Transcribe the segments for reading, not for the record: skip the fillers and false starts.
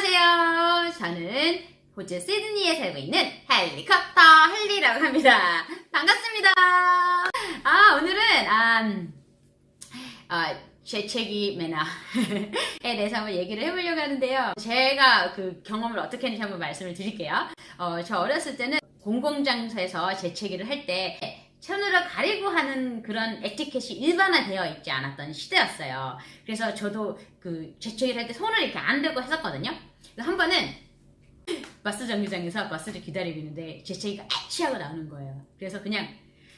안녕하세요. 저는 호주 시드니에 살고 있는 헬리콥터 헬리라고 합니다. 반갑습니다. 오늘은 재채기 매너에 대해서 한번 얘기를 해보려고 하는데요. 제가 그 경험을 어떻게 했는지 한번 말씀을 드릴게요. 저 어렸을 때는 공공장소에서 재채기를 할 때 손으로 가리고 하는 그런 에티켓이 일반화되어 있지 않았던 시대였어요. 그래서 저도 그 재채기를 할 때 손을 이렇게 안 대고 했었거든요. 한 번은 버스 정류장에서 버스를 기다리고 있는데 재채기가 아치 하고 나오는 거예요. 그래서 그냥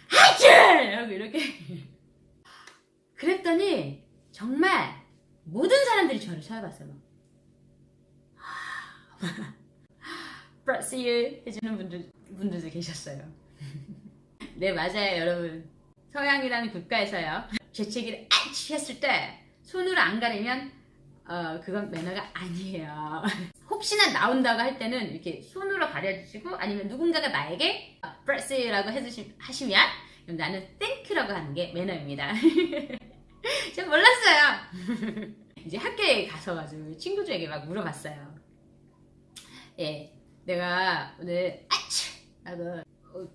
아치! 하고 이렇게 그랬더니 정말 모든 사람들이 저를 쳐다봤어요. Bless you 해주는 분들도 계셨어요. 네, 맞아요, 여러분. 서양이라는 국가에서요, 재채기를 아치 했을 때 손으로 안 가리면 그건 매너가 아니에요. 혹시나 나온다고 할 때는 이렇게 손으로 가려주시고, 아니면 누군가가 나에게 bless you라고 하시면 그럼 나는 thank you라고 하는 게 매너입니다. 전 몰랐어요. 이제 학교에 가서가지고 친구들에게 막 물어봤어요. 예, 내가 오늘 아치! 라고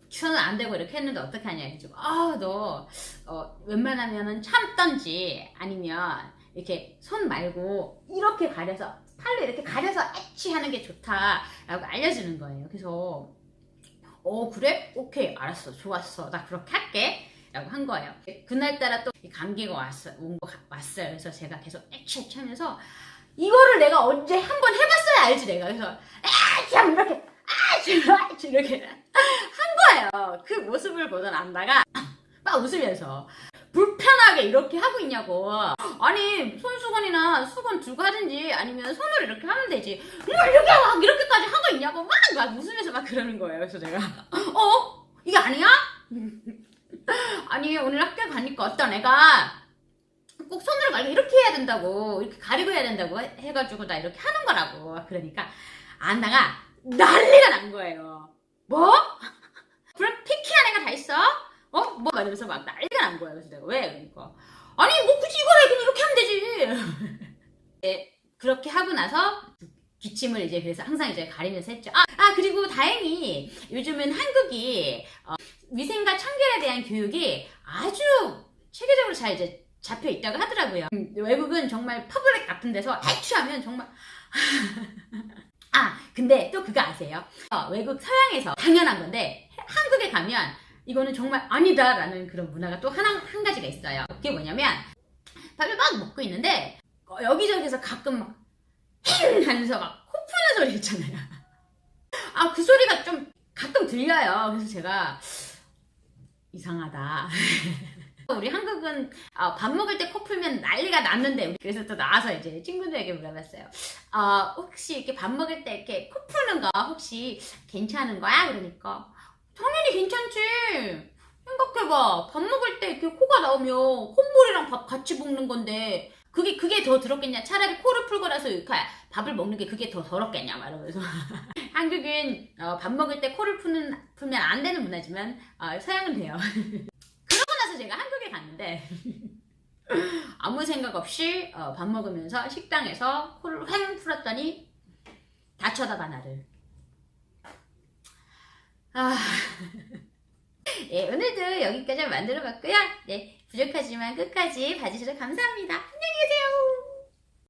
손을 안 대고 이렇게 했는데 어떡하냐 해가지고 너 웬만하면은 참던지 아니면 이렇게 손 말고 이렇게 가려서 팔로 이렇게 가려서 애치 하는 게 좋다 라고 알려주는 거예요. 그래서 그래? 오케이, 알았어, 좋았어, 나 그렇게 할게 라고 한 거예요. 그날따라 또 감기가 왔어요. 그래서 제가 계속 애치 하면서 이거를 내가 언제 한번 해봤어야 알지 내가. 그래서 애치 하면 이렇게 이렇게 한 거예요. 그 모습을 보던 안다가 막 웃으면서 불편하게 이렇게 하고 있냐고. 아니, 손수건이나 수건 들고 하든지 아니면 손으로 이렇게 하면 되지 뭐 이렇게 막 이렇게까지 하고 있냐고 막 웃으면서 막 그러는 거예요. 그래서 제가 이게 아니야? 아니, 오늘 학교 가니까 어떤 애가 꼭 손으로 가리고 이렇게 해야 된다고, 이렇게 가리고 해야 된다고 해가지고 나 이렇게 하는 거라고. 그러니까 안다가 난리가 난 거예요. 뭐? 그럼 피키한 애가 다 있어? 뭐? 이러면서 막 난리가 난 거예요. 그래서 내가 왜? 그러니까 아니, 뭐 굳이 이거라 이건 이렇게 하면 되지. 네, 그렇게 하고 나서 기침을 이제 그래서 항상 이제 가리면서 했죠. 그리고 다행히 요즘은 한국이 위생과 청결에 대한 교육이 아주 체계적으로 잘 이제 잡혀 있다고 하더라고요. 외국은 정말 퍼블릭 같은 데서 애취하면 정말 근데 또 그거 아세요? 외국 서양에서 당연한 건데 한국에 가면 이거는 정말 아니다라는 그런 문화가 또 한 가지가 있어요. 그게 뭐냐면 밥을 막 먹고 있는데 여기저기서 가끔 막 힝 하면서 막 코 푸는 소리 있잖아요. 그 소리가 좀 가끔 들려요. 그래서 제가 이상하다. 우리 한국은 밥 먹을 때 코 풀면 난리가 났는데, 그래서 또 나와서 이제 친구들에게 물어봤어요. 혹시 이렇게 밥 먹을 때 이렇게 코 푸는 거 혹시 괜찮은 거야? 그러니까 당연히 괜찮지. 생각해봐. 밥 먹을 때 이렇게 코가 나오면 콧물이랑 밥 같이 먹는 건데 그게 더 더럽겠냐? 차라리 코를 풀고 나서 이렇게 밥을 먹는 게 그게 더 더럽겠냐? 말하면서 한국은 밥 먹을 때 코를 풀면 안 되는 문화지만 서양은 돼요. 그래서 제가 한국에 갔는데 아무 생각 없이 밥 먹으면서 식당에서 코를 휑 풀었더니 다 쳐다봐 나를. 예, 오늘도 여기까지 만들어 봤고요. 네, 부족하지만 끝까지 봐주셔서 감사합니다. 안녕히 계세요.